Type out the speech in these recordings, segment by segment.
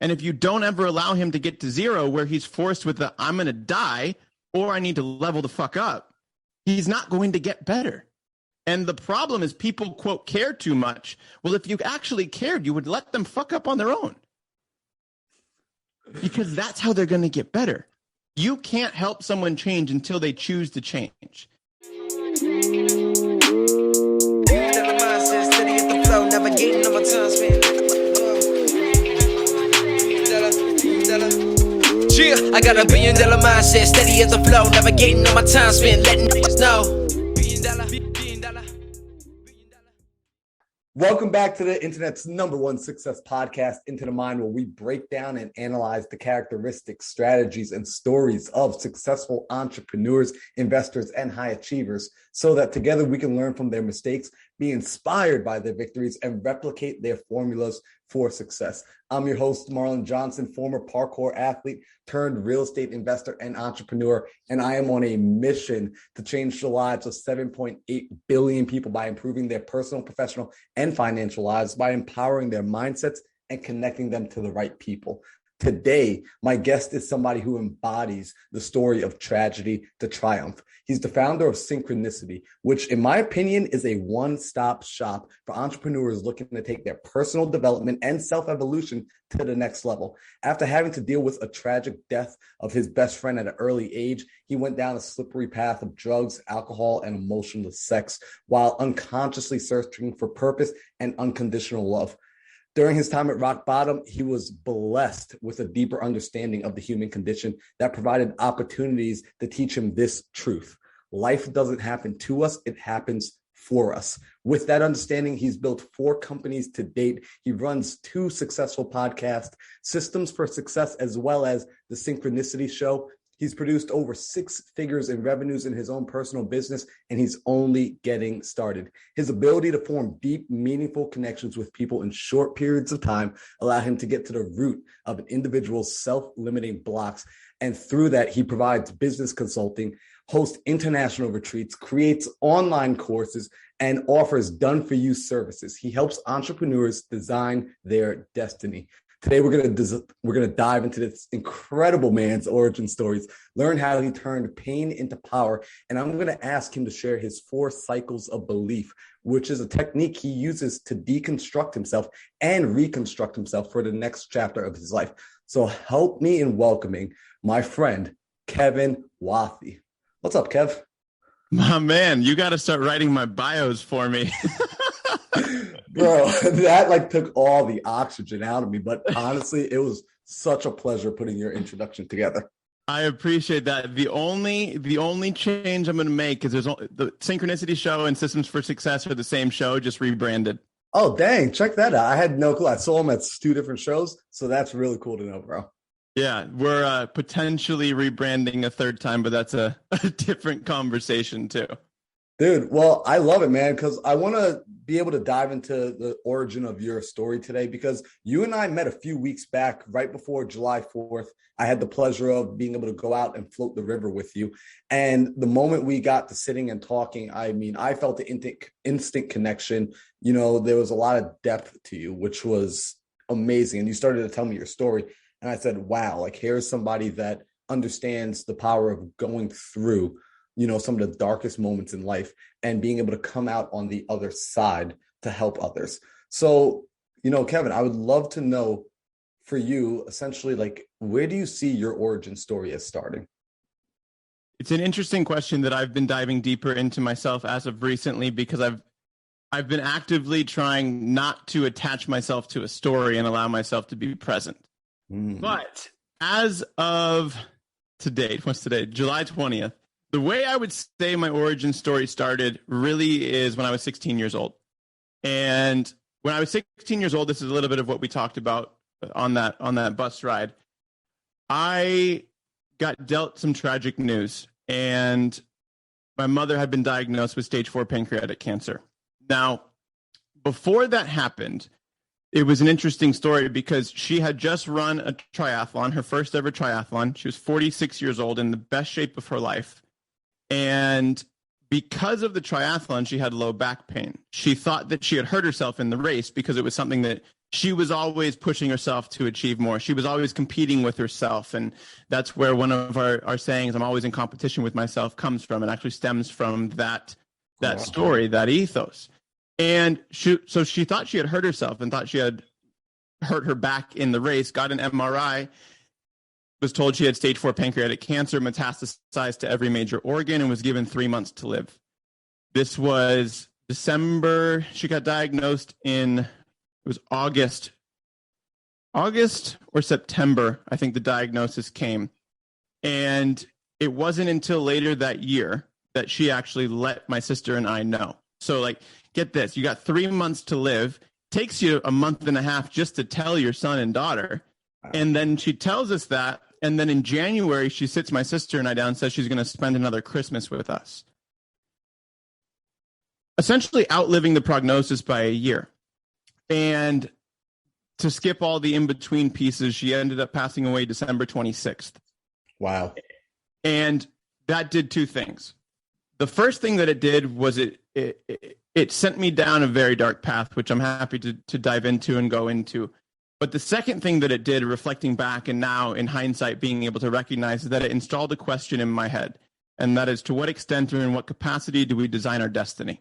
And if you don't ever allow him to get to zero where he's forced with the I'm going to die or I need to level the fuck up, he's not going to get better. And the problem is people, quote, care too much. Well, if you actually cared, you would let them fuck up on their own. Because that's how they're going to get better. You can't help someone change until they choose to change. I got $1 billion mindset, steady as the flow, navigating on my time spent, letting niggas know. $1 billion. Welcome back to the internet's #1 success podcast, Into the Mind, where we break down and analyze the characteristics, strategies, and stories of successful entrepreneurs, investors, and high achievers so that together we can learn from their mistakes, be inspired by their victories, and replicate their formulas for success. I'm your host, Marlon Johnson, former parkour athlete turned real estate investor and entrepreneur, and I am on a mission to change the lives of 7.8 billion people by improving their personal, professional, and financial lives by empowering their mindsets and connecting them to the right people. Today, my guest is somebody who embodies the story of tragedy to triumph. He's the founder of Synchronicity, which in my opinion is a one-stop shop for entrepreneurs looking to take their personal development and self-evolution to the next level. After having to deal with a tragic death of his best friend at an early age, he went down a slippery path of drugs, alcohol, and emotionless sex while unconsciously searching for purpose and unconditional love. During his time at rock bottom, he was blessed with a deeper understanding of the human condition that provided opportunities to teach him this truth. Life doesn't happen to us, it happens for us. With that understanding, he's built 4 companies to date. He runs 2 successful podcasts, Systems for Success, as well as the Synchronicity Show. He's produced over 6 figures in revenues in his own personal business, and he's only getting started. His ability to form deep, meaningful connections with people in short periods of time allow him to get to the root of an individual's self-limiting blocks. And through that, he provides business consulting, hosts international retreats, creates online courses, and offers done-for-you services. He helps entrepreneurs design their destiny. Today, we're gonna dive into this incredible man's origin stories, learn how he turned pain into power, and I'm gonna ask him to share his 4 cycles of belief, which is a technique he uses to deconstruct himself and reconstruct himself for the next chapter of his life. So help me in welcoming my friend, Kevin Wathey. What's up, Kev? My man, you got to start writing my bios for me. Bro, that took all the oxygen out of me. But honestly, it was such a pleasure putting your introduction together. I appreciate that. The only change I'm going to make is the Synchronicity Show and Systems for Success are the same show, just rebranded. Oh, dang. Check that out. I had no clue. I saw them at 2 different shows. So that's really cool to know, bro. Yeah, we're potentially rebranding a 3rd time, but that's a different conversation too. Dude, well, I love it, man, because I want to be able to dive into the origin of your story today because you and I met a few weeks back right before July 4th. I had the pleasure of being able to go out and float the river with you. And the moment we got to sitting and talking, I mean, I felt the instant connection. You know, there was a lot of depth to you, which was amazing. And you started to tell me your story. And I said, wow, here's somebody that understands the power of going through some of the darkest moments in life and being able to come out on the other side to help others. So, Kevin, I would love to know for you, essentially, where do you see your origin story as starting? It's an interesting question that I've been diving deeper into myself as of recently because I've been actively trying not to attach myself to a story and allow myself to be present. But as of today, what's today? July 20th. The way I would say my origin story started really is when I was 16 years old. And when I was 16 years old, this is a little bit of what we talked about on that bus ride. I got dealt some tragic news, and my mother had been diagnosed with stage 4 pancreatic cancer. Now, before that happened, it was an interesting story because she had just run a triathlon, her first ever triathlon. She was 46 years old in the best shape of her life. And because of the triathlon, she had low back pain. She thought that she had hurt herself in the race because it was something that she was always pushing herself to achieve more. She was always competing with herself. And that's where one of our sayings, I'm always in competition with myself, comes from. It actually stems from that story, that ethos. And so she thought she had hurt herself and thought she had hurt her back in the race, got an MRI, was told she had stage 4 pancreatic cancer, metastasized to every major organ, and was given 3 months to live. This was December. She got diagnosed in, it was August or September, I think the diagnosis came. And it wasn't until later that year that she actually let my sister and I know. So like, get this, you got 3 months to live, takes you a month and a half just to tell your son and daughter. And then she tells us that. And then in January, she sits my sister and I down and says she's going to spend another Christmas with us. Essentially outliving the prognosis by a year. And to skip all the in-between pieces, she ended up passing away December 26th. Wow. And that did two things. The first thing that it did was it sent me down a very dark path, which I'm happy to dive into and go into. But the second thing that it did, reflecting back and now in hindsight being able to recognize, is that it installed a question in my head. And that is, to what extent or in what capacity do we design our destiny?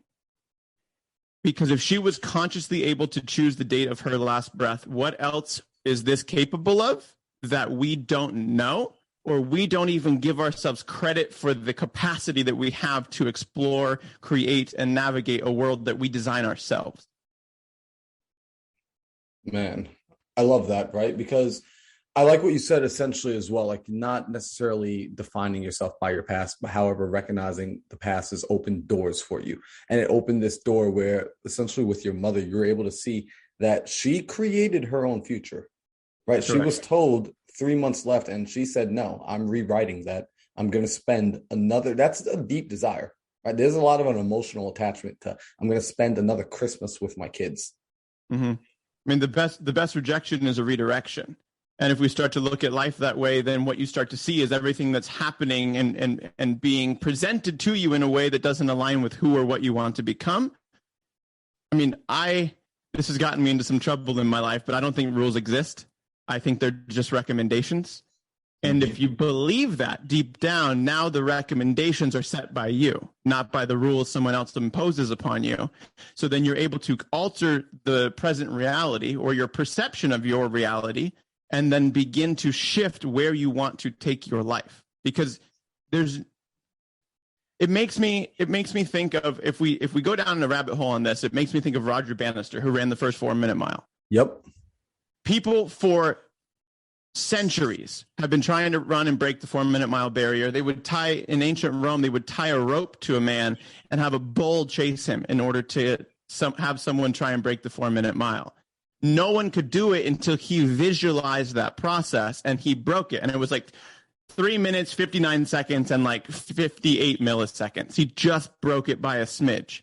Because if she was consciously able to choose the date of her last breath, what else is this capable of that we don't know, or we don't even give ourselves credit for the capacity that we have to explore, create, and navigate a world that we design ourselves? Man, I love that, right? Because I like what you said essentially as well, like not necessarily defining yourself by your past, but however, recognizing the past has opened doors for you. And it opened this door where essentially with your mother, you're able to see that she created her own future, right? Correct. She was told 3 months left and she said, no, I'm rewriting that. I'm going to spend another, that's a deep desire, right? There's a lot of an emotional attachment to, I'm going to spend another Christmas with my kids. Mm-hmm. I mean, the best rejection is a redirection. And if we start to look at life that way, then what you start to see is everything that's happening and being presented to you in a way that doesn't align with who or what you want to become. I mean, this has gotten me into some trouble in my life, but I don't think rules exist. I think they're just recommendations. And if you believe that deep down, now the recommendations are set by you, not by the rules someone else imposes upon you. So then you're able to alter the present reality or your perception of your reality, and then begin to shift where you want to take your life. Because it makes me think of, if we go down a rabbit hole on this, it makes me think of Roger Bannister, who ran the first 4-minute mile. Yep. People for centuries have been trying to run and break the 4-minute mile barrier. They would in ancient Rome, they would tie a rope to a man and have a bull chase him in order to have someone try and break the 4-minute mile. No one could do it until he visualized that process and he broke it. And it was like 3 minutes, 59 seconds, and like 58 milliseconds. He just broke it by a smidge.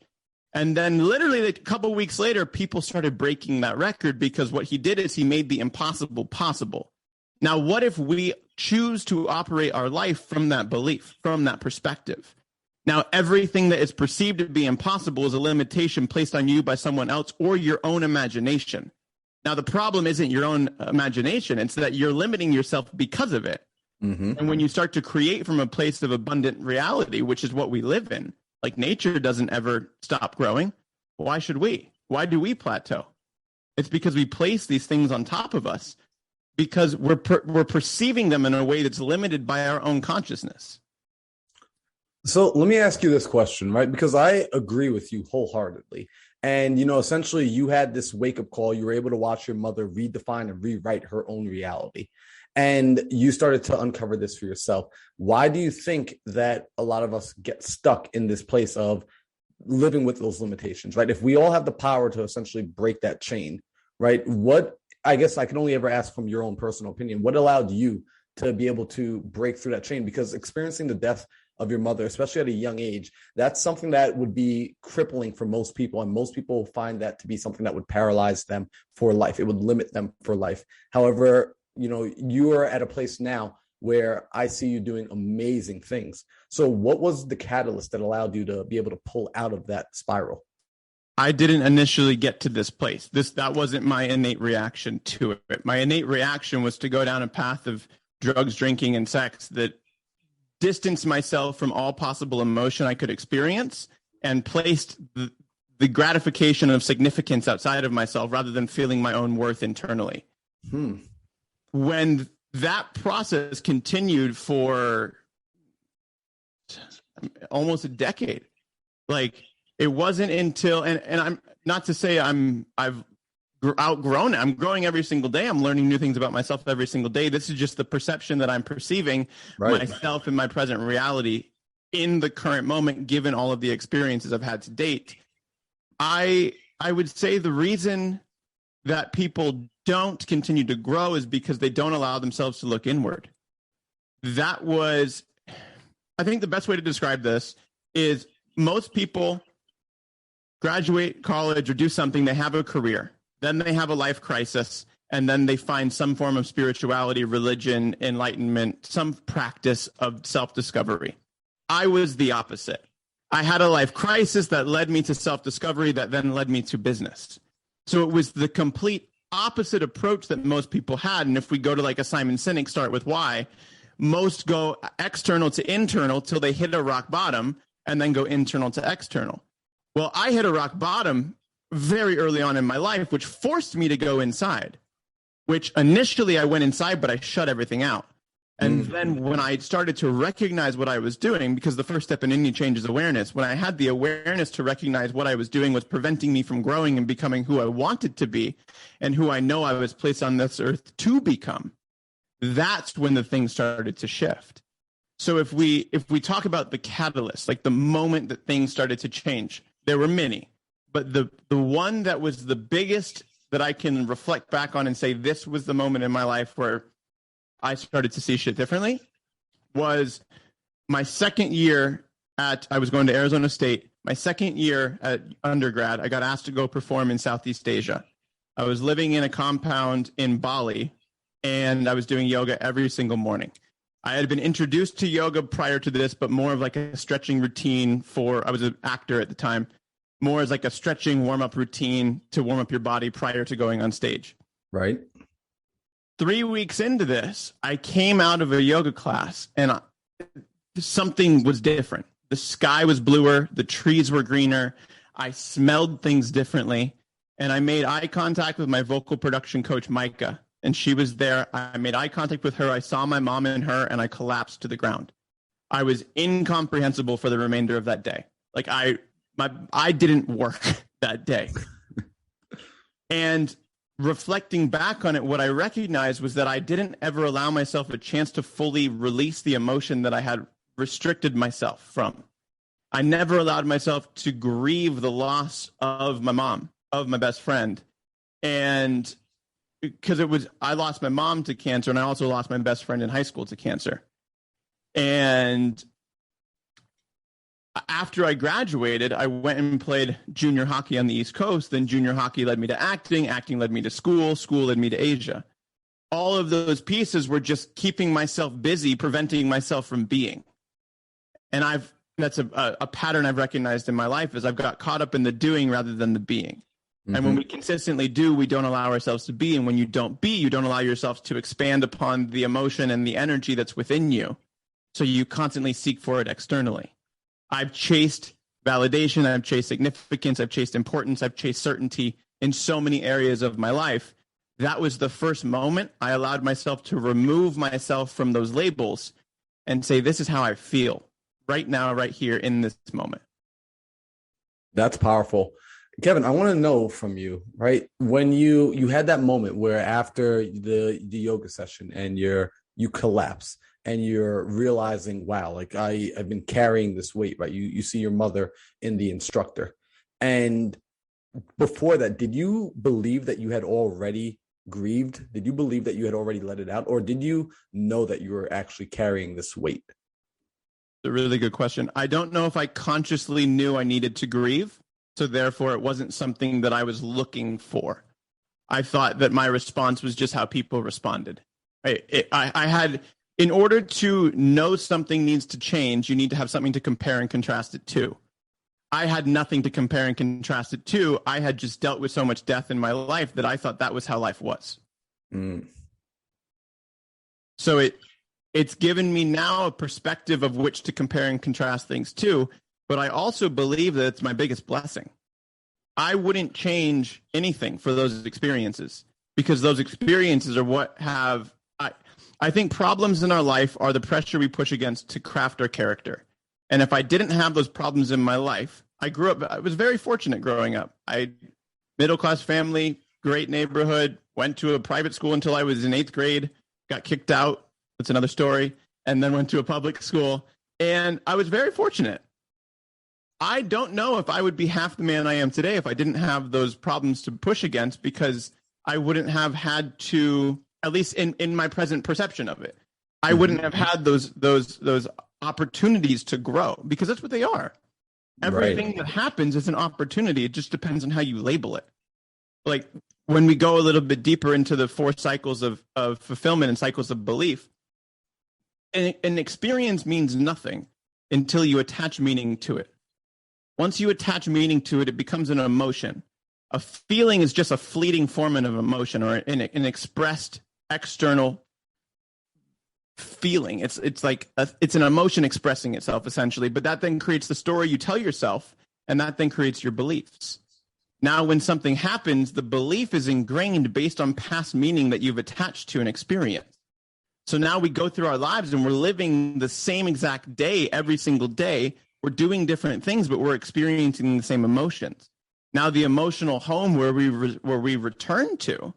And then literally a couple weeks later, people started breaking that record because what he did is he made the impossible possible. Now, what if we choose to operate our life from that belief, from that perspective? Now, everything that is perceived to be impossible is a limitation placed on you by someone else or your own imagination. Now, the problem isn't your own imagination. It's that you're limiting yourself because of it. Mm-hmm. And when you start to create from a place of abundant reality, which is what we live in, like nature doesn't ever stop growing. Why should we? Why do we plateau? It's because we place these things on top of us because we're perceiving them in a way that's limited by our own consciousness. So let me ask you this question, right? Because I agree with you wholeheartedly. And, essentially you had this wake-up call. You were able to watch your mother redefine and rewrite her own reality. And you started to uncover this for yourself. Why do you think that a lot of us get stuck in this place of living with those limitations, right? If we all have the power to essentially break that chain, right? I guess I can only ever ask from your own personal opinion, what allowed you to be able to break through that chain? Because experiencing the death of your mother, especially at a young age, that's something that would be crippling for most people. And most people find that to be something that would paralyze them for life. It would limit them for life. However, you are at a place now where I see you doing amazing things. So what was the catalyst that allowed you to be able to pull out of that spiral? I didn't initially get to this place. That wasn't my innate reaction to it. My innate reaction was to go down a path of drugs, drinking, and sex that distanced myself from all possible emotion I could experience and placed the gratification of significance outside of myself rather than feeling my own worth internally. When that process continued for almost a decade, like it wasn't until, and I'm not to say I've outgrown it. I'm growing every single day. I'm learning new things about myself every single day. This is just the perception that I'm perceiving myself in my present reality in the current moment, given all of the experiences I've had to date. I would say the reason that people don't continue to grow is because they don't allow themselves to look inward. I think the best way to describe this is most people graduate college or do something, they have a career, then they have a life crisis, and then they find some form of spirituality, religion, enlightenment, some practice of self-discovery. I was the opposite. I had a life crisis that led me to self-discovery that then led me to business. So it was the complete opposite approach that most people had. And if we go to like a Simon Sinek, start with why, most go external to internal till they hit a rock bottom and then go internal to external. Well, I hit a rock bottom very early on in my life, which forced me to go inside, which initially I went inside, but I shut everything out. And then when I started to recognize what I was doing, because the first step in any change is awareness, when I had the awareness to recognize what I was doing was preventing me from growing and becoming who I wanted to be and who I know I was placed on this earth to become, that's when the things started to shift. So if we talk about the catalyst, like the moment that things started to change, there were many, but the one that was the biggest that I can reflect back on and say this was the moment in my life where I started to see shit differently was my second year I was going to Arizona State. My second year at undergrad, I got asked to go perform in Southeast Asia. I was living in a compound in Bali, and I was doing yoga every single morning. I had been introduced to yoga prior to this, but more of like a stretching routine I was an actor at the time, more as like a stretching warm-up routine to warm up your body prior to going on stage. Right. 3 weeks into this, I came out of a yoga class and something was different. The sky was bluer. The trees were greener. I smelled things differently. And I made eye contact with my vocal production coach, Micah. And she was there. I made eye contact with her. I saw my mom and her, and I collapsed to the ground. I was incomprehensible for the remainder of that day. Like I didn't work that day. And reflecting back on it, what I recognized was that I didn't ever allow myself a chance to fully release the emotion that I had restricted myself from. I never allowed myself to grieve the loss of my mom, of my best friend. And because I lost my mom to cancer, and I also lost my best friend in high school to cancer. And after I graduated, I went and played junior hockey on the East Coast. Then junior hockey led me to acting. Acting led me to school. School led me to Asia. All of those pieces were just keeping myself busy, preventing myself from being. And that's a pattern I've recognized in my life is I've got caught up in the doing rather than the being. Mm-hmm. And when we consistently do, we don't allow ourselves to be. And when you don't be, you don't allow yourself to expand upon the emotion and the energy that's within you. So you constantly seek for it externally. I've chased validation, I've chased significance, I've chased importance, I've chased certainty in so many areas of my life. That was the first moment I allowed myself to remove myself from those labels and say, this is how I feel right now, right here in this moment. That's powerful. Kevin, I want to know from you, right? When you had that moment where after the yoga session and you collapse, and you're realizing, wow, like I've been carrying this weight, right? You see your mother in the instructor. And before that, did you believe that you had already grieved? Did you believe that you had already let it out? Or did you know that you were actually carrying this weight? A really good question. I don't know if I consciously knew I needed to grieve. So therefore, it wasn't something that I was looking for. I thought that my response was just how people responded. I had... In order to know something needs to change, you need to have something to compare and contrast it to. I had nothing to compare and contrast it to. I had just dealt with so much death in my life that I thought that was how life was. So it's given me now a perspective of which to compare and contrast things to, but I also believe that it's my biggest blessing. I wouldn't change anything for those experiences, because those experiences are what have, I think problems in our life are the pressure we push against to craft our character. And if I didn't have those problems in my life, I was very fortunate growing up. Middle-class family, great neighborhood, went to a private school until I was in 8th grade, got kicked out. That's another story. And then went to a public school. And I was very fortunate. I don't know if I would be half the man I am today if I didn't have those problems to push against, because I wouldn't have had to, at least in my present perception of it, I wouldn't have had those opportunities to grow, because that's what they are. Everything that happens is an opportunity. It just depends on how you label it. Like when we go a little bit deeper into the 4 cycles of fulfillment and cycles of belief, an experience means nothing until you attach meaning to it. Once you attach meaning to it, it becomes an emotion. A feeling is just a fleeting form of emotion, or an expressed external feeling. It's like it's an emotion expressing itself, essentially. But that then creates the story you tell yourself, and that then creates your beliefs. Now, when something happens, the belief is ingrained based on past meaning that you've attached to an experience. So now we go through our lives and we're living the same exact day every single day. We're doing different things, but we're experiencing the same emotions. Now, the emotional home where we return to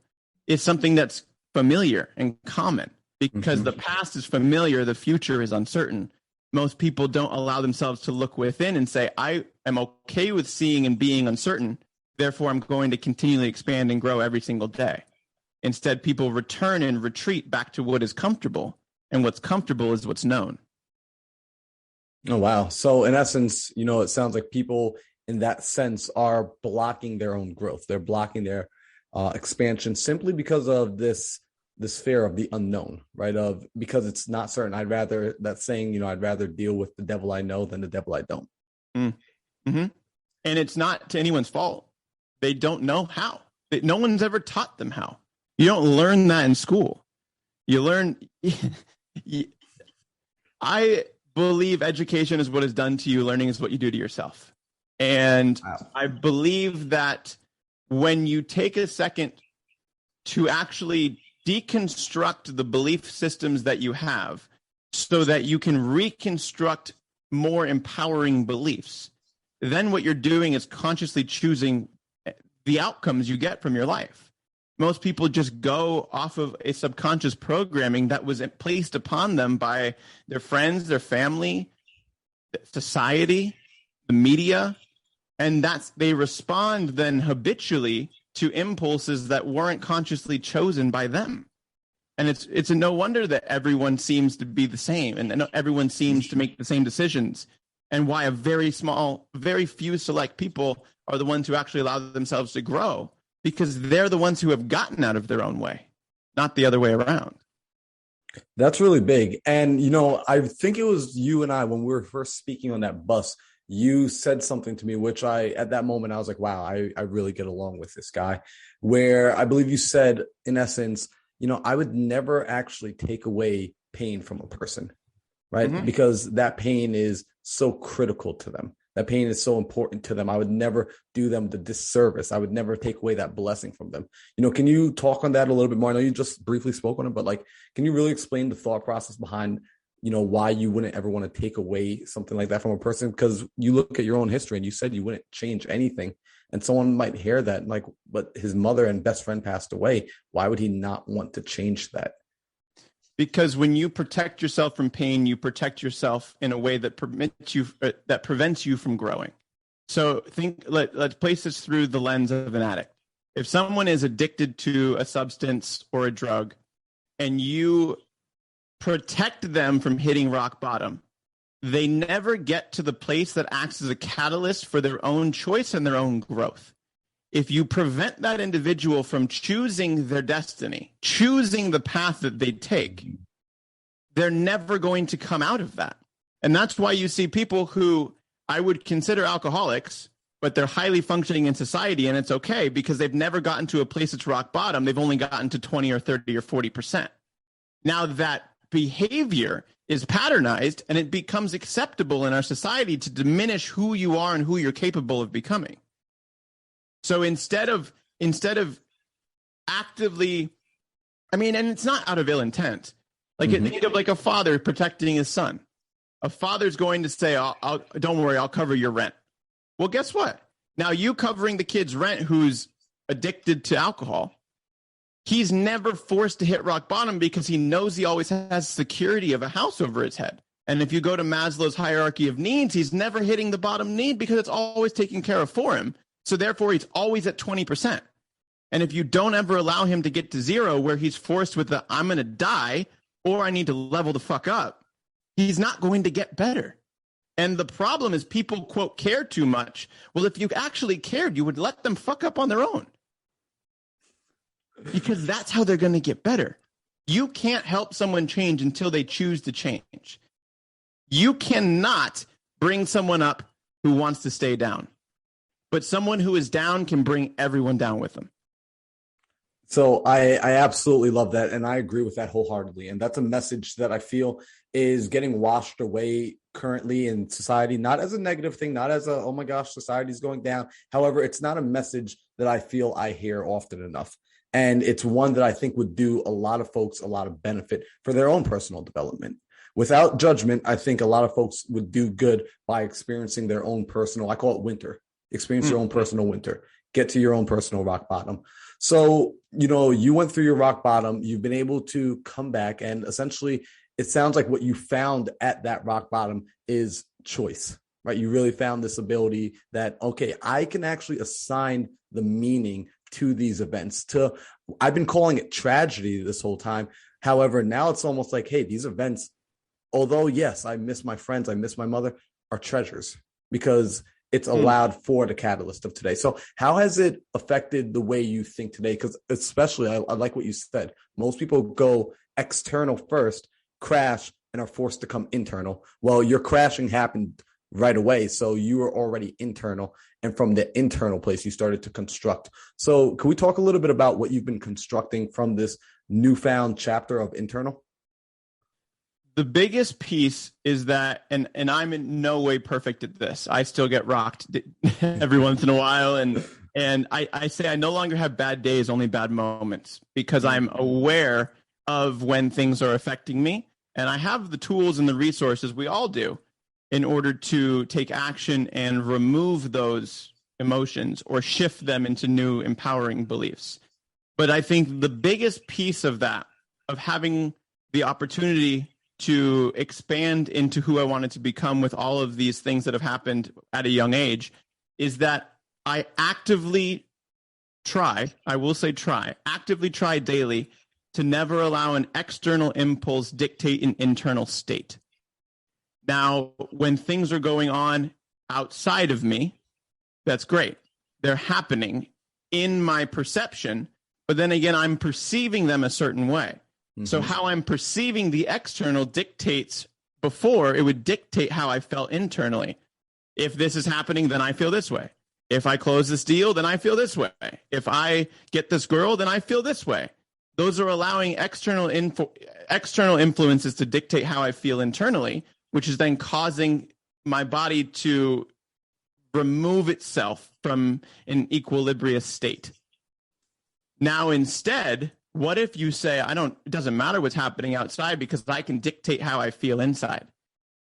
is something that's familiar and common, because the past is familiar, the future is uncertain. Most people don't allow themselves to look within and say, I am okay with seeing and being uncertain, therefore I'm going to continually expand and grow every single day. Instead, people return and retreat back to what is comfortable, and what's comfortable is what's known. Oh, wow. So in essence, it sounds like people in that sense are blocking their own growth. They're blocking their expansion simply because of this fear of the unknown, right? Because it's not certain. I'd rather deal with the devil I know than the devil I don't. Mm-hmm. And it's not to anyone's fault. They don't know how. No one's ever taught them how. You don't learn that in school. You learn. I believe education is what is done to you. Learning is what you do to yourself. And wow. I believe that when you take a second to actually deconstruct the belief systems that you have so that you can reconstruct more empowering beliefs, then what you're doing is consciously choosing the outcomes you get from your life. Most people just go off of a subconscious programming that was placed upon them by their friends, their family, society, the media, and they respond then habitually to impulses that weren't consciously chosen by them. And it's a no wonder that everyone seems to be the same, and everyone seems to make the same decisions, and why a very few select people are the ones who actually allow themselves to grow, because they're the ones who have gotten out of their own way, not the other way around. That's really big. And, I think it was you and I, when we were first speaking on that bus, you said something to me, which at that moment, I was like, wow, I really get along with this guy, where I believe you said, in essence, I would never actually take away pain from a person, right? Mm-hmm. Because that pain is so critical to them. That pain is so important to them. I would never do them the disservice. I would never take away that blessing from them. Can you talk on that a little bit more? I know you just briefly spoke on it, but can you really explain the thought process behind, why you wouldn't ever want to take away something like that from a person? Because you look at your own history and you said you wouldn't change anything. And someone might hear that, but his mother and best friend passed away. Why would he not want to change that? Because when you protect yourself from pain, you protect yourself in a way that prevents you from growing. So let's place this through the lens of an addict. If someone is addicted to a substance or a drug, and you protect them from hitting rock bottom, they never get to the place that acts as a catalyst for their own choice and their own growth. If you prevent that individual from choosing their destiny, choosing the path that they take, they're never going to come out of that. And that's why you see people who I would consider alcoholics, but they're highly functioning in society, and it's okay because they've never gotten to a place that's rock bottom. They've only gotten to 20 or 30 or 40%. Now that behavior is patternized, and it becomes acceptable in our society to diminish who you are and who you're capable of becoming. So instead of actively, I mean, and it's not out of ill intent. Like think of like a father protecting his son. A father's going to say, don't worry, I'll cover your rent. Well, guess what? Now you covering the kid's rent who's addicted to alcohol, he's never forced to hit rock bottom because he knows he always has security of a house over his head. And if you go to Maslow's hierarchy of needs, he's never hitting the bottom need because it's always taken care of for him. So therefore, he's always at 20%. And if you don't ever allow him to get to zero where he's forced with the I'm going to die or I need to level the fuck up, he's not going to get better. And the problem is people, quote, care too much. Well, if you actually cared, you would let them fuck up on their own. Because that's how they're going to get better. You can't help someone change until they choose to change. You cannot bring someone up who wants to stay down. But someone who is down can bring everyone down with them. So I absolutely love that. And I agree with that wholeheartedly. And that's a message that I feel is getting washed away currently in society, not as a negative thing, not as a, oh my gosh, society's going down. However, it's not a message that I feel I hear often enough. And it's one that I think would do a lot of folks a lot of benefit for their own personal development. Without judgment, I think a lot of folks would do good by experiencing their own personal, I call it winter, experience your own personal winter, get to your own personal rock bottom. So, you went through your rock bottom, you've been able to come back, and essentially it sounds like what you found at that rock bottom is choice, right? You really found this ability that, okay, I can actually assign the meaning to these events. I've been calling it tragedy this whole time. However, now it's almost like, hey, these events, although yes, I miss my friends, I miss my mother, are treasures because it's allowed for the catalyst of today. So how has it affected the way you think today? Because especially, I like what you said. Most people go external first, crash, and are forced to come internal. Well, your crashing happened right away. So you were already internal. And from the internal place, you started to construct. So can we talk a little bit about what you've been constructing from this newfound chapter of internal? The biggest piece is that, and I'm in no way perfect at this. I still get rocked every once in a while. And I say I no longer have bad days, only bad moments, because I'm aware of when things are affecting me. And I have the tools and the resources, we all do, in order to take action and remove those emotions or shift them into new empowering beliefs. But I think the biggest piece of that, of having the opportunity to expand into who I wanted to become with all of these things that have happened at a young age, is that I actively actively try daily to never allow an external impulse dictate an internal state. Now, when things are going on outside of me, that's great. They're happening in my perception, but then again, I'm perceiving them a certain way. So how I'm perceiving the external dictates, before it would dictate how I felt internally. If this is happening, then I feel this way. If I close this deal, then I feel this way. If I get this girl, then I feel this way. Those are allowing external influences to dictate how I feel internally, which is then causing my body to remove itself from an equilibrious state. Now, instead, what if you say, it doesn't matter what's happening outside because I can dictate how I feel inside.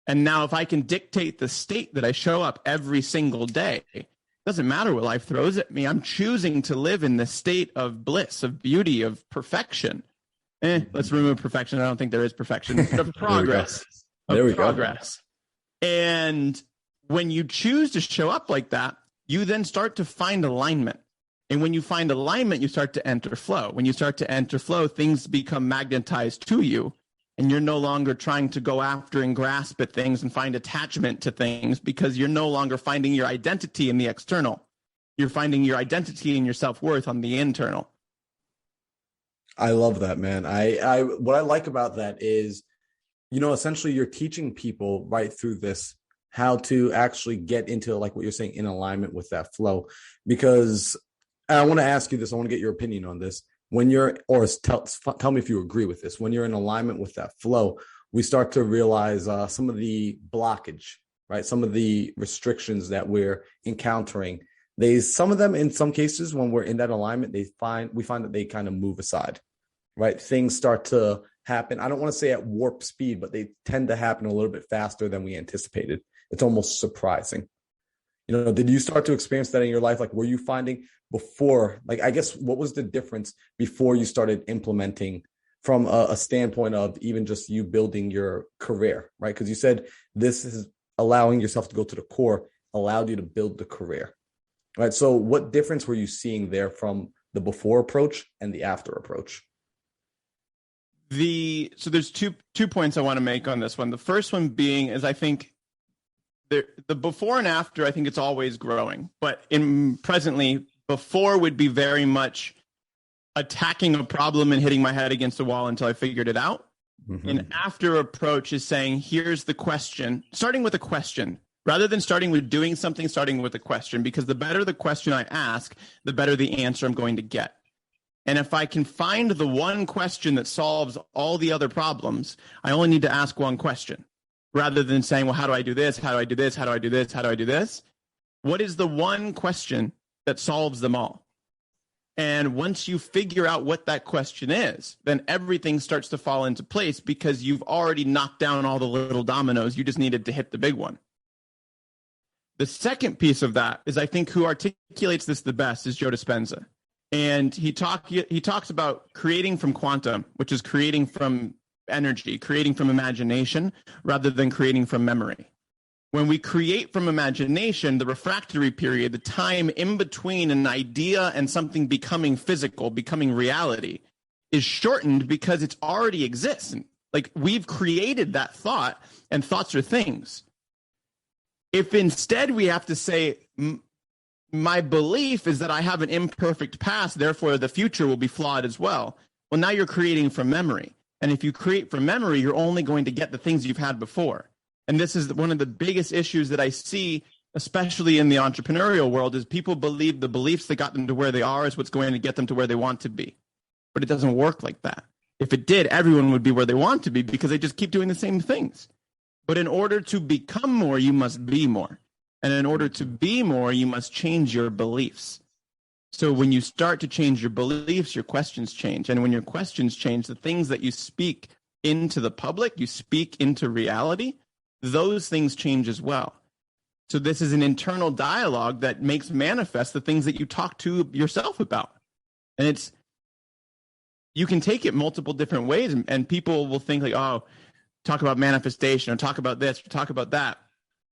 And now if I can dictate the state that I show up every single day, it doesn't matter what life throws at me. I'm choosing to live in the state of bliss, of beauty, of perfection. Let's remove perfection. I don't think there is perfection, but of progress. There we go. And when you choose to show up like that, you then start to find alignment. And when you find alignment, you start to enter flow. When you start to enter flow, things become magnetized to you. And you're no longer trying to go after and grasp at things and find attachment to things, because you're no longer finding your identity in the external. You're finding your identity and your self-worth on the internal. I love that, man. What I like about that is, essentially you're teaching people right through this how to actually get into, like what you're saying, in alignment with that flow. Because I want to ask you this, I want to get your opinion on this. When you're, or tell me if you agree with this, when you're in alignment with that flow, we start to realize some of the blockage, right? Some of the restrictions that we're encountering. Some of them, in some cases, when we're in that alignment, we find that they kind of move aside, right? Things start to happen. I don't want to say at warp speed, but they tend to happen a little bit faster than we anticipated. It's almost surprising. Did you start to experience that in your life? Like, were you finding before, like, I guess, what was the difference before you started implementing from a standpoint of even just you building your career, right? Because you said this is allowing yourself to go to the core, allowed you to build the career, right? So what difference were you seeing there from the before approach and the after approach? So there's two points I want to make on this one. The first one being is I think the before and after, I think it's always growing, but presently, before would be very much attacking a problem and hitting my head against a wall until I figured it out. Mm-hmm. And after approach is saying, here's the question, starting with a question, rather than starting with doing something, starting with a question, because the better the question I ask, the better the answer I'm going to get. And if I can find the one question that solves all the other problems, I only need to ask one question. Rather than saying, well, how do I do this? How do I do this? How do I do this? How do I do this? What is the one question that solves them all? And once you figure out what that question is, then everything starts to fall into place because you've already knocked down all the little dominoes. You just needed to hit the big one. The second piece of that is, I think, who articulates this the best is Joe Dispenza. And he talks about creating from quantum, which is creating from energy, creating from imagination, rather than creating from memory. When we create from imagination, the refractory period, the time in between an idea and something becoming physical, becoming reality, is shortened because it already exists. Like, we've created that thought, and thoughts are things. If instead we have to say, my belief is that I have an imperfect past, therefore the future will be flawed as well. Well, now you're creating from memory. And if you create from memory, you're only going to get the things you've had before. And this is one of the biggest issues that I see, especially in the entrepreneurial world, is people believe the beliefs that got them to where they are is what's going to get them to where they want to be. But it doesn't work like that. If it did, everyone would be where they want to be because they just keep doing the same things. But in order to become more, you must be more. And in order to be more, you must change your beliefs. So when you start to change your beliefs, your questions change. And when your questions change, the things that you speak into the public, you speak into reality, those things change as well. So this is an internal dialogue that makes manifest the things that you talk to yourself about. And you can take it multiple different ways, and people will think like, oh, talk about manifestation or talk about this or talk about that.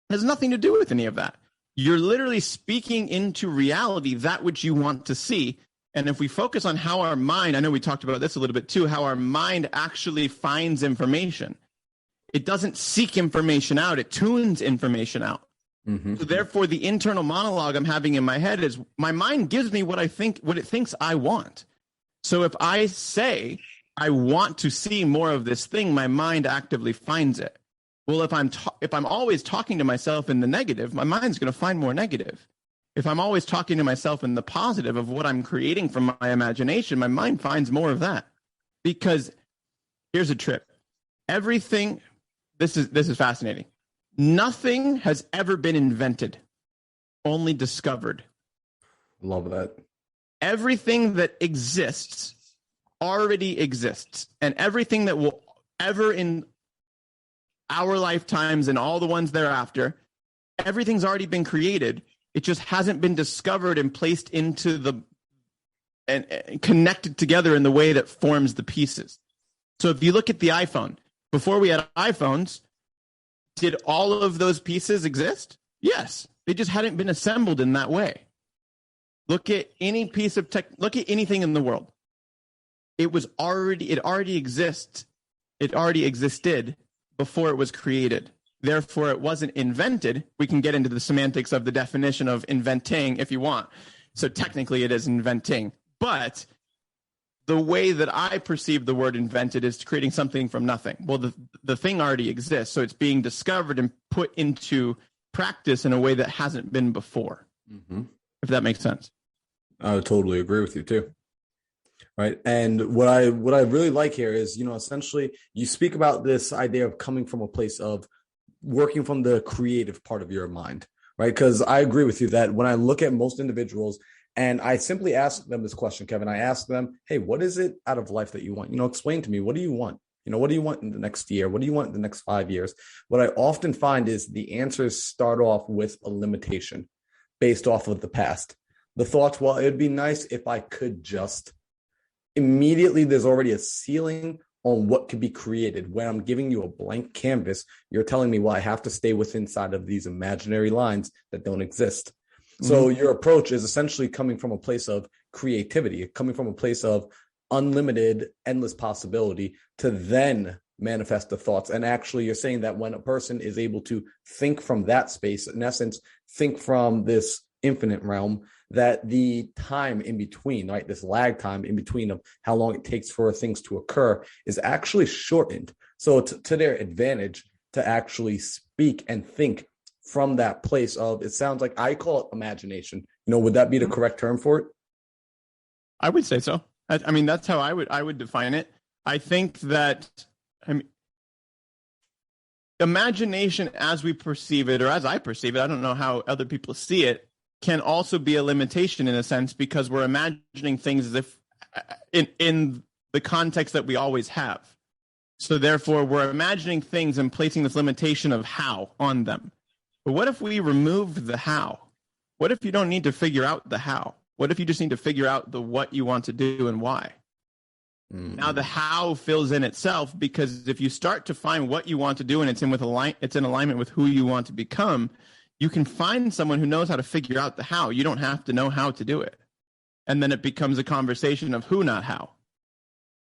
It has nothing to do with any of that. You're literally speaking into reality that which you want to see. And if we focus on how our mind, I know we talked about this a little bit too, how our mind actually finds information. It doesn't seek information out, it tunes information out. Mm-hmm. So therefore, the internal monologue I'm having in my head is my mind gives me what it thinks I want. So if I say I want to see more of this thing, my mind actively finds it. Well, if I'm always talking to myself in the negative, my mind's going to find more negative. If I'm always talking to myself in the positive of what I'm creating from my imagination, my mind finds more of that. Because here's a trip. Everything, this is fascinating. Nothing has ever been invented, only discovered. Love that. Everything that exists already exists. And everything that will ever in our lifetimes and all the ones thereafter, everything's already been created. It just hasn't been discovered and placed into and connected together in the way that forms the pieces. So if you look at the iPhone, before we had iPhones, did all of those pieces exist? Yes. They just hadn't been assembled in that way. Look at any piece of tech, look at anything in the world. It already exists. It already existed before it was created. Therefore, it wasn't invented. We can get into the semantics of the definition of inventing if you want. So technically it is inventing. But the way that I perceive the word invented is creating something from nothing. Well, the thing already exists. So it's being discovered and put into practice in a way that hasn't been before. If that makes sense. I would totally agree with you too. Right. And what I really like here is, essentially you speak about this idea of coming from a place of working from the creative part of your mind, right? Because I agree with you that when I look at most individuals and I simply ask them this question, Kevin, I ask them, hey, what is it out of life that you want? Explain to me, what do you want? What do you want in the next year? What do you want in the next 5 years? What I often find is the answers start off with a limitation based off of the past. The thoughts, well, it'd be nice if I could just. Immediately, there's already a ceiling on what could be created. When I'm giving you a blank canvas, you're telling me, well, I have to stay within inside of these imaginary lines that don't exist. So your approach is essentially coming from a place of creativity, coming from a place of unlimited, endless possibility to then manifest the thoughts. And actually, you're saying that when a person is able to think from that space, in essence, think from this infinite realm, that the time in between, right, this lag time in between of how long it takes for things to occur is actually shortened. So to their advantage to actually speak and think from that place of, it sounds like, I call it imagination. Would that be the correct term for it? I would say so. I mean, that's how I would define it. I think that, imagination as we perceive it, or as I perceive it, I don't know how other people see it, can also be a limitation in a sense, because we're imagining things as if in the context that we always have. So therefore, we're imagining things and placing this limitation of how on them. But what if we remove the how? What if you don't need to figure out the how? What if you just need to figure out the what you want to do and why? Now the how fills in itself, because if you start to find what you want to do and it's in alignment with who you want to become, you can find someone who knows how to figure out the how. You don't have to know how to do it. And then it becomes a conversation of who, not how.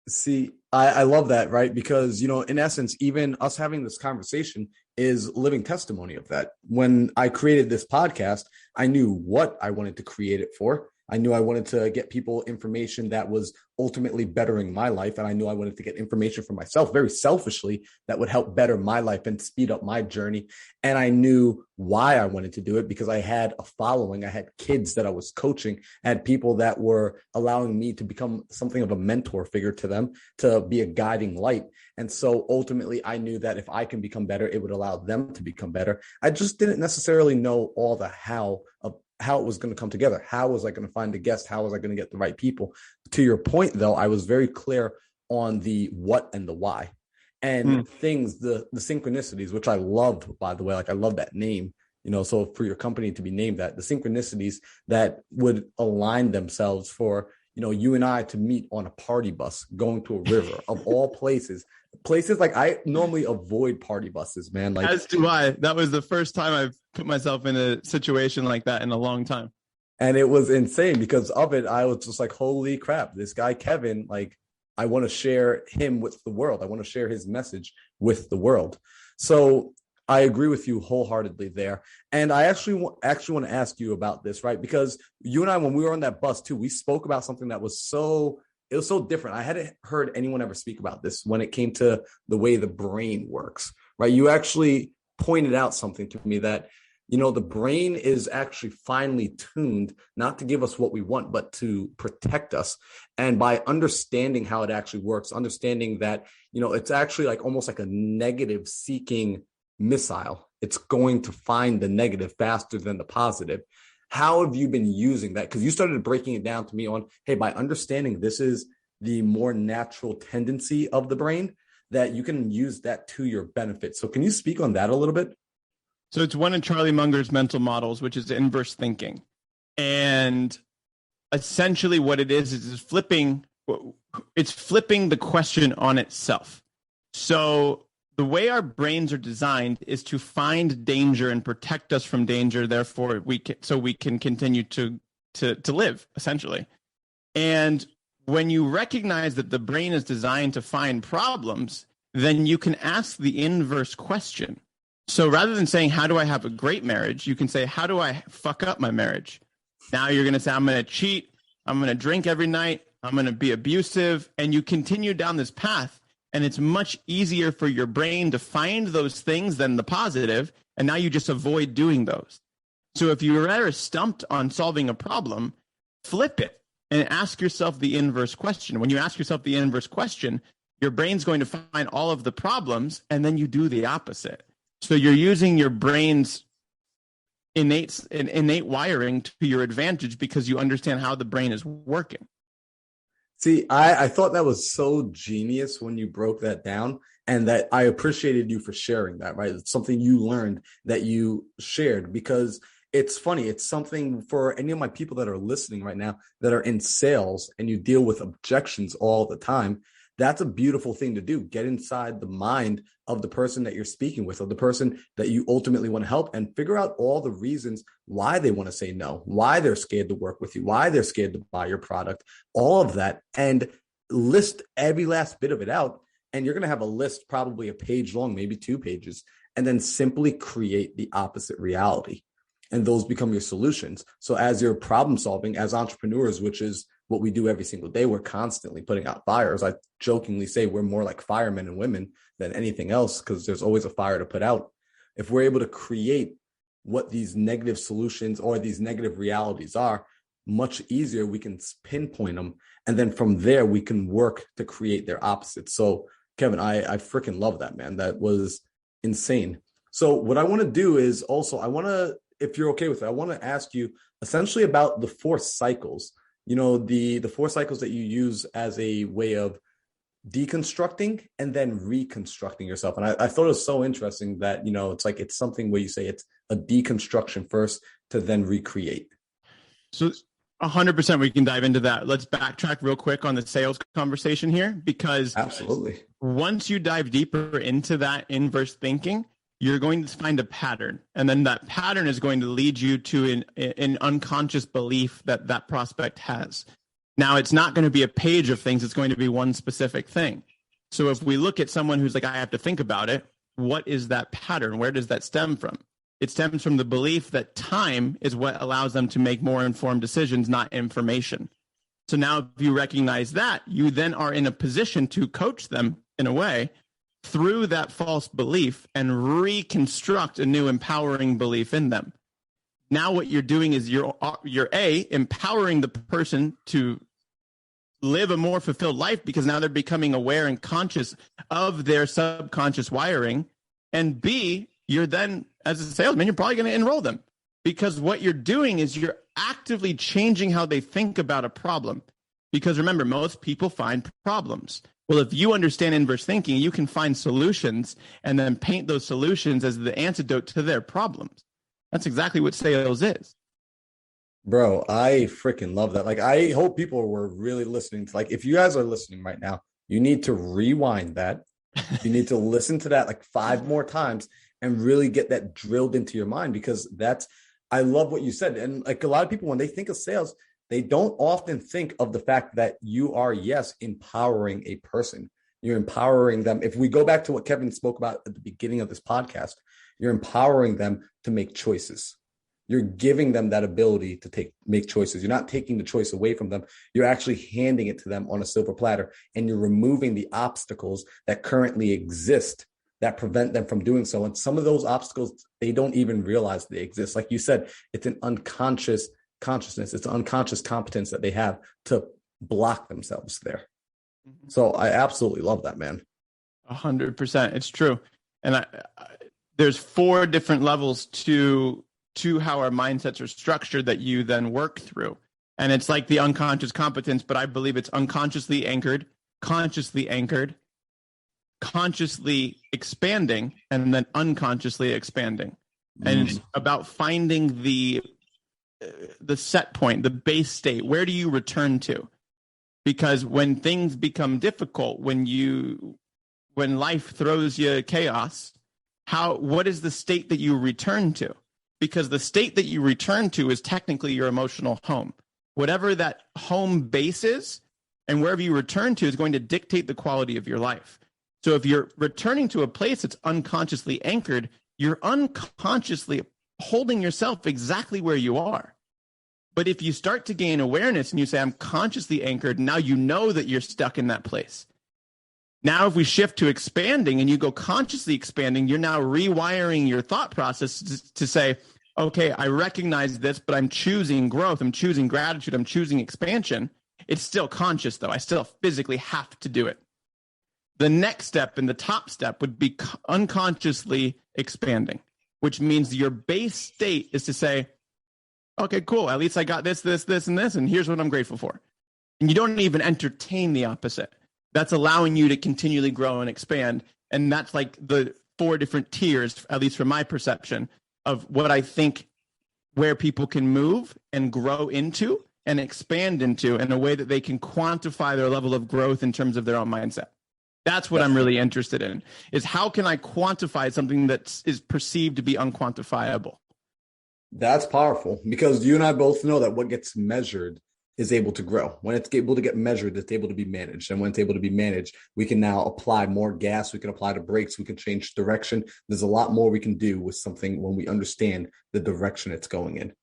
See, I love that, right? Because, in essence, even us having this conversation is living testimony of that. When I created this podcast, I knew what I wanted to create it for. I knew I wanted to get people information that was ultimately bettering my life. And I knew I wanted to get information for myself very selfishly that would help better my life and speed up my journey. And I knew why I wanted to do it because I had a following. I had kids that I was coaching. I had people that were allowing me to become something of a mentor figure to them, to be a guiding light. And so ultimately, I knew that if I can become better, it would allow them to become better. I just didn't necessarily know all the how it was going to come together. How was I going to find the guest? How was I going to get the right people? To your point, though, I was very clear on the what and the why. And things, the synchronicities, which I loved, by the way, like I love that name, so for your company to be named that, the synchronicities that would align themselves for, you and I to meet on a party bus going to a river of all places like I normally avoid party buses, man. Like, as do I. That was the first time I've put myself in a situation like that in a long time. And it was insane because of it. I was just like, holy crap, this guy, Kevin, like, I want to share him with the world. I want to share his message with the world. So I agree with you wholeheartedly there. And I actually want to ask you about this, right? Because you and I, when we were on that bus too, we spoke about something that was so different. I hadn't heard anyone ever speak about this when it came to the way the brain works, right? You actually pointed out something to me that, the brain is actually finely tuned, not to give us what we want, but to protect us. And by understanding how it actually works, understanding that, it's actually like almost like a negative seeking missile. It's going to find the negative faster than the positive. How have you been using that? Because you started breaking it down to me on, hey, by understanding this is the more natural tendency of the brain, that you can use that to your benefit. So can you speak on that a little bit? So it's one of Charlie Munger's mental models, which is inverse thinking. And essentially what it is flipping the question on itself. So the way our brains are designed is to find danger and protect us from danger. Therefore, we can continue to live, essentially. And when you recognize that the brain is designed to find problems, then you can ask the inverse question. So rather than saying, how do I have a great marriage? You can say, how do I fuck up my marriage? Now you're going to say, I'm going to cheat. I'm going to drink every night. I'm going to be abusive. And you continue down this path. And it's much easier for your brain to find those things than the positive. And now you just avoid doing those. So if you're ever stumped on solving a problem, flip it and ask yourself the inverse question. When you ask yourself the inverse question, your brain's going to find all of the problems, and then you do the opposite. So you're using your brain's innate wiring to your advantage because you understand how the brain is working. See, I thought that was so genius when you broke that down, and that I appreciated you for sharing that, right? It's something you learned that you shared, because it's funny. It's something for any of my people that are listening right now that are in sales and you deal with objections all the time. That's a beautiful thing to do. Get inside the mind of the person that you're speaking with, or the person that you ultimately want to help, and figure out all the reasons why they want to say no, why they're scared to work with you, why they're scared to buy your product, all of that, and list every last bit of it out. And you're going to have a list, probably a page long, maybe 2 pages, and then simply create the opposite reality. And those become your solutions. So as you're problem solving as entrepreneurs, which is what we do every single day, we're constantly putting out fires. I jokingly say we're more like firemen and women than anything else, because there's always a fire to put out. If we're able to create what these negative solutions or these negative realities are, much easier we can pinpoint them. And then from there, we can work to create their opposites. So Kevin, I freaking love that, man. That was insane. So what I want to do is also, if you're okay with it, I want to ask you essentially about the 4 cycles. You know, the 4 cycles that you use as a way of deconstructing and then reconstructing yourself. And I thought it was so interesting that, you know, it's something where you say it's a deconstruction first to then recreate. So 100% we can dive into that. Let's backtrack real quick on the sales conversation here, because absolutely, once you dive deeper into that inverse thinking, you're going to find a pattern. And then that pattern is going to lead you to an unconscious belief that that prospect has. Now, it's not going to be a page of things. It's going to be one specific thing. So if we look at someone who's like, I have to think about it, what is that pattern? Where does that stem from? It stems from the belief that time is what allows them to make more informed decisions, not information. So now if you recognize that, you then are in a position to coach them in a way through that false belief and reconstruct a new empowering belief in them. Now what you're doing is you're empowering the person to live a more fulfilled life, because now they're becoming aware and conscious of their subconscious wiring. And B, you're then, as a salesman, you're probably going to enroll them, because what you're doing is you're actively changing how they think about a problem. Because remember, most people find problems. Well, if you understand inverse thinking, you can find solutions and then paint those solutions as the antidote to their problems. That's exactly what sales is. Bro, I freaking love that. Like, I hope people were really listening to, like, if you guys are listening right now, you need to rewind that. You need to listen to that like 5 more times and really get that drilled into your mind, because I love what you said. And like a lot of people, when they think of sales, they don't often think of the fact that you are, yes, empowering a person. You're empowering them. If we go back to what Kevin spoke about at the beginning of this podcast, you're empowering them to make choices. You're giving them that ability to make choices. You're not taking the choice away from them. You're actually handing it to them on a silver platter, and you're removing the obstacles that currently exist that prevent them from doing so. And some of those obstacles, they don't even realize they exist. Like you said, it's an unconscious consciousness. It's an unconscious competence that they have to block themselves there. Mm-hmm. So I absolutely love that, man. 100%. It's true. And there's 4 different levels to how our mindsets are structured that you then work through. And it's like the unconscious competence, but I believe it's unconsciously anchored, consciously expanding, and then unconsciously expanding. And it's about finding the set point, the base state. Where do you return to? Because when things become difficult, when life throws you chaos, what is the state that you return to? Because the state that you return to is technically your emotional home. Whatever that home base is and wherever you return to is going to dictate the quality of your life. So if you're returning to a place that's unconsciously anchored, you're unconsciously holding yourself exactly where you are. But if you start to gain awareness and you say, I'm consciously anchored, now you know that you're stuck in that place. Now, if we shift to expanding and you go consciously expanding, you're now rewiring your thought process to say, okay, I recognize this, but I'm choosing growth. I'm choosing gratitude. I'm choosing expansion. It's still conscious, though. I still physically have to do it. The next step and the top step would be unconsciously expanding, which means your base state is to say, okay, cool. At least I got this, and this, and here's what I'm grateful for. And you don't even entertain the opposite. That's allowing you to continually grow and expand. And that's like the 4 different tiers, at least from my perception, of what I think where people can move and grow into and expand into in a way that they can quantify their level of growth in terms of their own mindset. That's what I'm really interested in, is how can I quantify something that is perceived to be unquantifiable? That's powerful, because you and I both know that what gets measured is able to grow. When it's able to get measured, it's able to be managed. And when it's able to be managed, we can now apply more gas. We can apply the brakes. We can change direction. There's a lot more we can do with something when we understand the direction it's going in.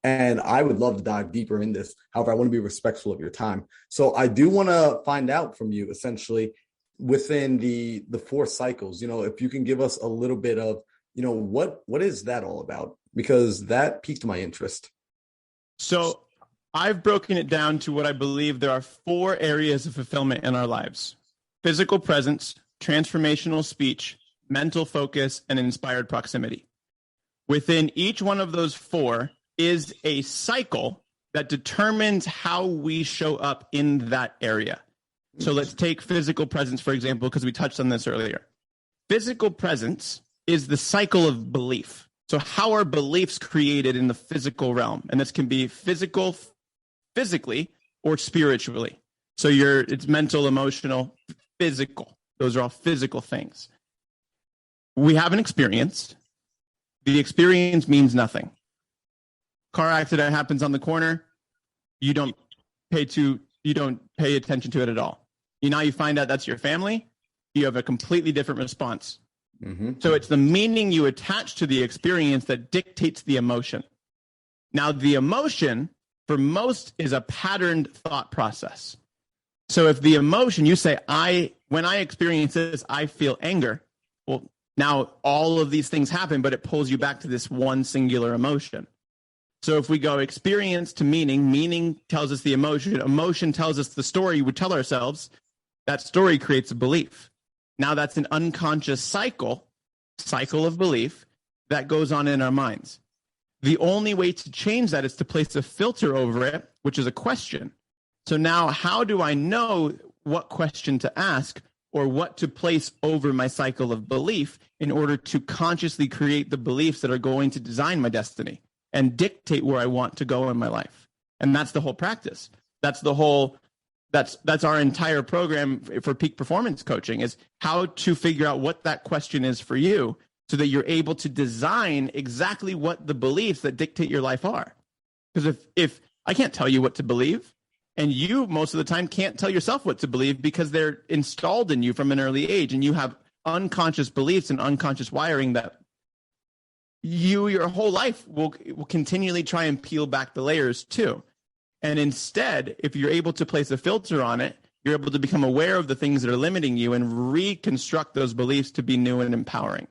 And I would love to dive deeper in this. However, I want to be respectful of your time. So I do want to find out from you, essentially, within the 4 cycles, if you can give us a little bit of, what is that all about? Because that piqued my interest. So I've broken it down to what I believe there are 4 areas of fulfillment in our lives: physical presence, transformational speech, mental focus, and inspired proximity. Within each one of those 4 is a cycle that determines how we show up in that area. So let's take physical presence, for example, because we touched on this earlier. Physical presence is the cycle of belief. So how are beliefs created in the physical realm? And this can be physically or spiritually. So it's mental, emotional, physical. Those are all physical things. We have an experience. The experience means nothing. Car accident happens on the corner. You don't pay attention to it at all. You find out that's your family. You have a completely different response. Mm-hmm. So it's the meaning you attach to the experience that dictates the emotion. Now, the emotion for most is a patterned thought process. So if the emotion, you say, when I experience this, I feel anger. Well, now all of these things happen, but it pulls you back to this one singular emotion. So if we go experience to meaning tells us the emotion tells us the story we would tell ourselves. That story creates a belief. Now that's an unconscious cycle of belief that goes on in our minds. The only way to change that is to place a filter over it, which is a question. So now how do I know what question to ask or what to place over my cycle of belief in order to consciously create the beliefs that are going to design my destiny and dictate where I want to go in my life? And that's the whole practice. That's our entire program for peak performance coaching, is how to figure out what that question is for you so that you're able to design exactly what the beliefs that dictate your life are. Because if I can't tell you what to believe, and you most of the time can't tell yourself what to believe because they're installed in you from an early age, and you have unconscious beliefs and unconscious wiring that your whole life will continually try and peel back the layers too. And instead, if you're able to place a filter on it, you're able to become aware of the things that are limiting you and reconstruct those beliefs to be new and empowering.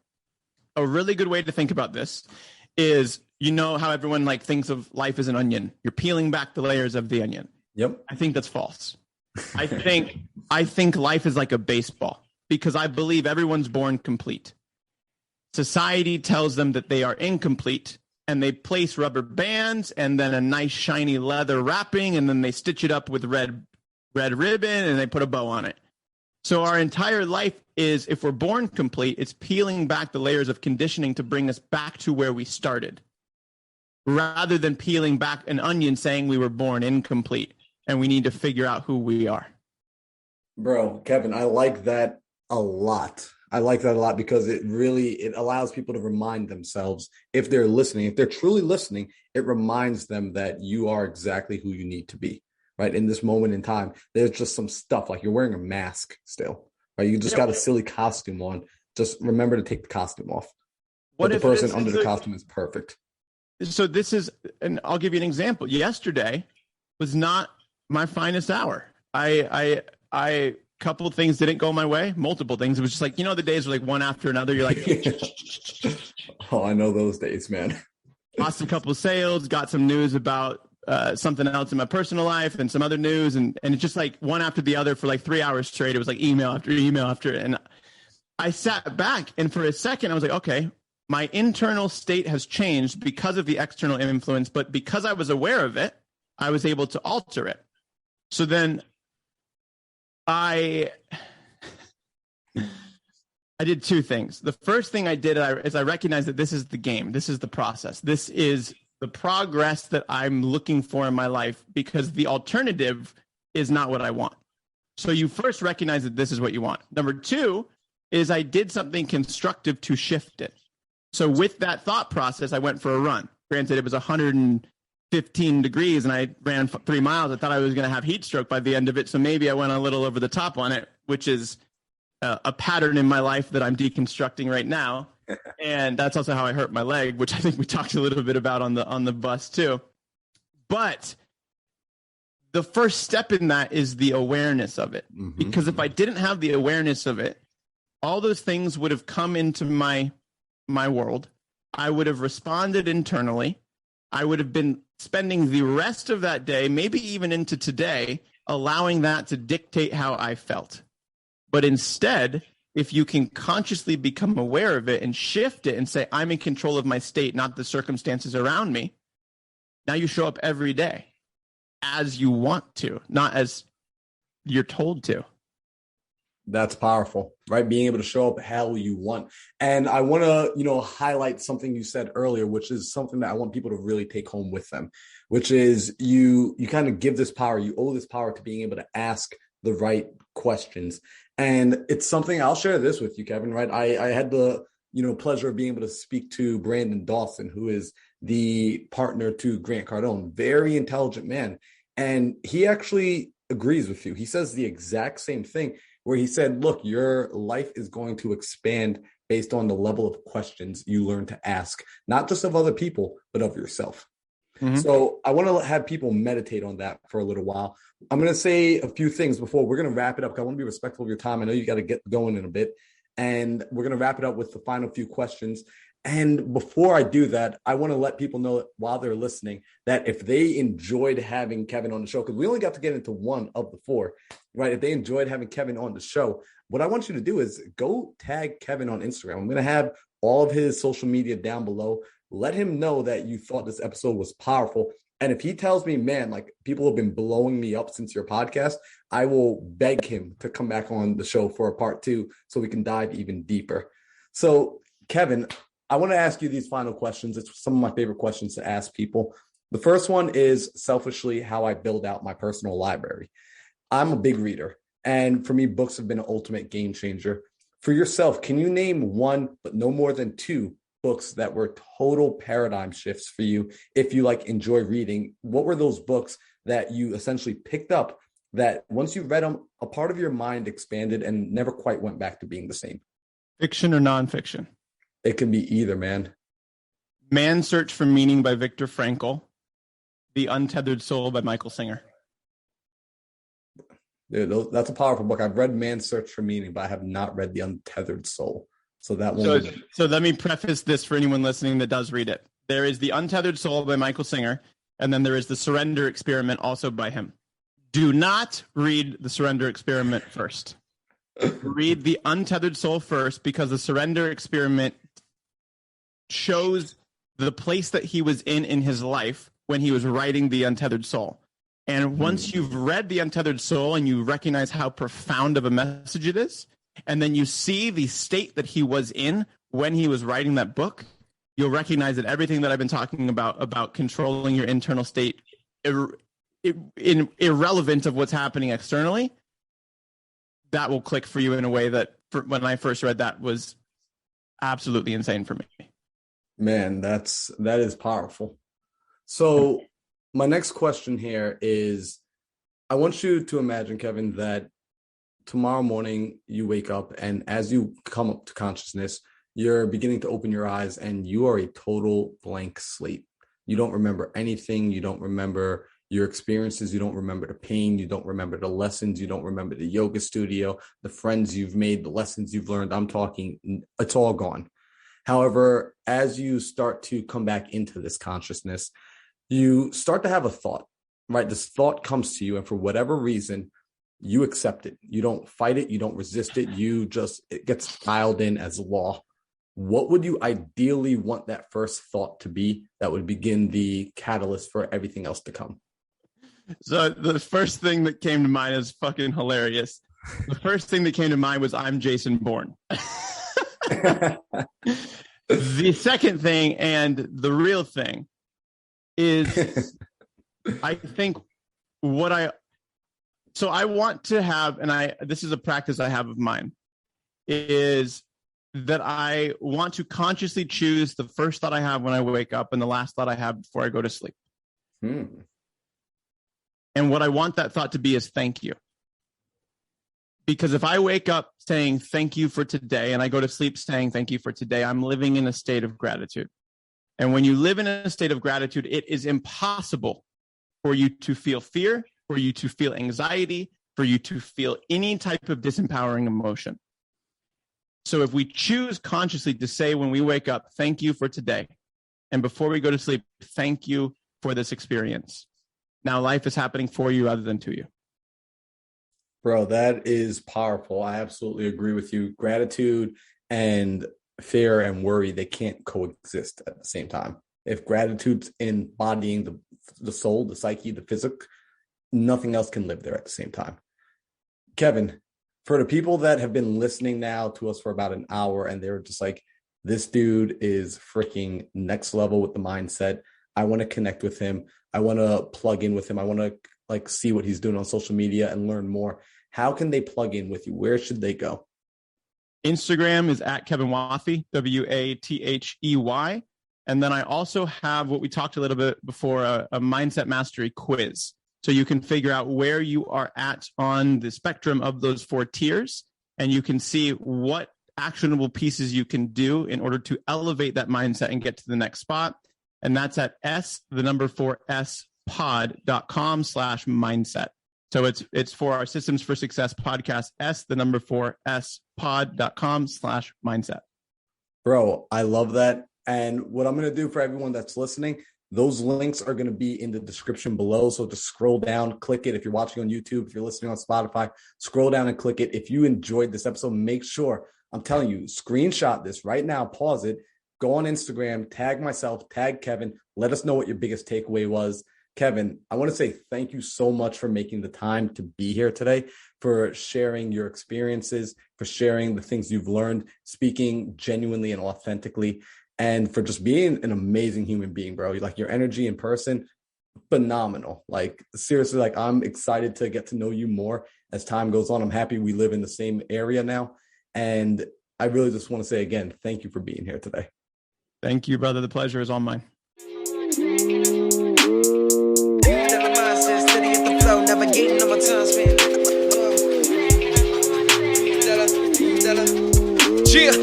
A really good way to think about this is, how everyone thinks of life as an onion. You're peeling back the layers of the onion. Yep. I think that's false. I think life is like a baseball, because I believe everyone's born complete. Society tells them that they are incomplete, and they place rubber bands and then a nice shiny leather wrapping, and then they stitch it up with red ribbon and they put a bow on it. So our entire life is, if we're born complete, it's peeling back the layers of conditioning to bring us back to where we started, rather than peeling back an onion saying we were born incomplete and we need to figure out who we are. Bro, Kevin, I like that a lot. Because it allows people to remind themselves, if they're listening, if they're truly listening, it reminds them that you are exactly who you need to be, right? In this moment in time, there's just some stuff, like you're wearing a mask still, right? You just got a silly costume on. Just remember to take the costume off. But the person under the costume is perfect. So this is, and I'll give you an example. Yesterday was not my finest hour. I couple of things didn't go my way, multiple things. It was just like, the days were like one after another. You're like, oh, I know those days, man. Lost a couple of sales, got some news about something else in my personal life and some other news. And it's just like one after the other for like 3 hours straight. It was like email after email after. And I sat back, and for a second I was like, okay, my internal state has changed because of the external influence, but because I was aware of it, I was able to alter it. So then I did two things. The first thing I did is I recognized that this is the game. This is the process. This is the progress that I'm looking for in my life, because the alternative is not what I want. So you first recognize that this is what you want. Number two is I did something constructive to shift it. So with that thought process, I went for a run. Granted, it was 115 degrees and I ran 3 miles. I thought I was going to have heat stroke by the end of it. So maybe I went a little over the top on it, which is a pattern in my life that I'm deconstructing right now. And that's also how I hurt my leg, which I think we talked a little bit about on the bus too. But the first step in that is the awareness of it. Mm-hmm. Because if I didn't have the awareness of it, all those things would have come into my world. I would have responded internally. I would have been spending the rest of that day, maybe even into today, allowing that to dictate how I felt. But instead, if you can consciously become aware of it and shift it and say, I'm in control of my state, not the circumstances around me, now you show up every day as you want to, not as you're told to. That's powerful, right? Being able to show up how you want. And I want to, highlight something you said earlier, which is something that I want people to really take home with them, which is you kind of give this power, you owe this power to being able to ask the right questions. And it's something, I'll share this with you, Kevin, right? I had the, pleasure of being able to speak to Brandon Dawson, who is the partner to Grant Cardone, very intelligent man. And he actually agrees with you. He says the exact same thing, where he said, look, your life is going to expand based on the level of questions you learn to ask, not just of other people, but of yourself. Mm-hmm. So I want to have people meditate on that for a little while. I'm going to say a few things before we're going to wrap it up. I want to be respectful of your time. I know you got to get going in a bit, and we're going to wrap it up with the final few questions. And before I do that, I want to let people know while they're listening that if they enjoyed having Kevin on the show, because we only got to get into one of the four, right? If they enjoyed having Kevin on the show, what I want you to do is go tag Kevin on Instagram. I'm going to have all of his social media down below. Let him know that you thought this episode was powerful. And if he tells me, man, like people have been blowing me up since your podcast, I will beg him to come back on the show for a part 2 so we can dive even deeper. So, Kevin, I want to ask you these final questions. It's some of my favorite questions to ask people. The first one is selfishly how I build out my personal library. I'm a big reader, and for me, books have been an ultimate game changer. For yourself, can you name one, but no more than 2 books that were total paradigm shifts for you? If you enjoy reading, what were those books that you essentially picked up that once you read them, a part of your mind expanded and never quite went back to being the same? Fiction or nonfiction? It can be either, man. Man's Search for Meaning by Viktor Frankl. The Untethered Soul by Michael Singer. Dude, that's a powerful book. I've read Man's Search for Meaning, but I have not read The Untethered Soul. So that one. So let me preface this for anyone listening that does read it. There is The Untethered Soul by Michael Singer, and then there is The Surrender Experiment, also by him. Do not read The Surrender Experiment first. Read The Untethered Soul first, because The Surrender Experiment shows the place that he was in his life when he was writing The Untethered Soul. And once you've read The Untethered Soul and you recognize how profound of a message it is, and then you see the state that he was in when he was writing that book, you'll recognize that everything that I've been talking about controlling your internal state, irrelevant of what's happening externally, that will click for you in a way that when I first read that was absolutely insane for me. Man, that is powerful. So my next question here is, I want you to imagine, Kevin, that tomorrow morning you wake up, and as you come up to consciousness, you're beginning to open your eyes and you are a total blank slate. You don't remember anything. You don't remember your experiences. You don't remember the pain. You don't remember the lessons. You don't remember the yoga studio, the friends you've made, the lessons you've learned. I'm talking, it's all gone. However, as you start to come back into this consciousness, you start to have a thought, right? This thought comes to you, and for whatever reason, you accept it. You don't fight it. You don't resist it. It gets dialed in as law. What would you ideally want that first thought to be that would begin the catalyst for everything else to come? So the first thing that came to mind is fucking hilarious. The first thing that came to mind was I'm Jason Bourne. The second thing, and the real thing, is I think I want to have, and this is a practice I have of mine, is that I want to consciously choose the first thought I have when I wake up and the last thought I have before I go to sleep. And what I want that thought to be is thank you. Because if I wake up saying thank you for today and I go to sleep saying thank you for today, I'm living in a state of gratitude. And when you live in a state of gratitude, it is impossible for you to feel fear, for you to feel anxiety, for you to feel any type of disempowering emotion. So if we choose consciously to say when we wake up, thank you for today, and before we go to sleep, thank you for this experience. Now life is happening for you rather than to you. Bro, that is powerful. I absolutely agree with you. Gratitude and fear and worry, they can't coexist at the same time. If gratitude's embodying the soul, the psyche, the physic, nothing else can live there at the same time. Kevin, for the people that have been listening now to us for about an hour and they're just like, this dude is freaking next level with the mindset. I want to connect with him. I want to plug in with him. I want to see what he's doing on social media and learn more. How can they plug in with you? Where should they go? Instagram is at Kevin Wathey, Wathey. And then I also have what we talked a little bit before, a mindset mastery quiz. So you can figure out where you are at on the spectrum of those 4 tiers, and you can see what actionable pieces you can do in order to elevate that mindset and get to the next spot. And that's at pod.com/mindset. So it's for our Systems for Success podcast, pod.com/mindset. Bro, I love that. And what I'm going to do for everyone that's listening, those links are going to be in the description below. So just scroll down, click it. If you're watching on YouTube, if you're listening on Spotify, scroll down and click it. If you enjoyed this episode, make sure, I'm telling you, screenshot this right now, pause it, go on Instagram, tag myself, tag Kevin. Let us know what your biggest takeaway was. Kevin, I want to say thank you so much for making the time to be here today, for sharing your experiences, for sharing the things you've learned, speaking genuinely and authentically, and for just being an amazing human being, bro. Your energy in person, phenomenal. Seriously, I'm excited to get to know you more as time goes on. I'm happy we live in the same area now. And I really just want to say again, thank you for being here today. Thank you, brother. The pleasure is all mine. Navigating on my time span.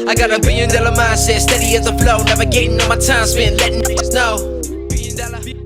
I got $1 billion mindset, steady as the flow. Navigating on my time spent, letting niggas know. $1 billion.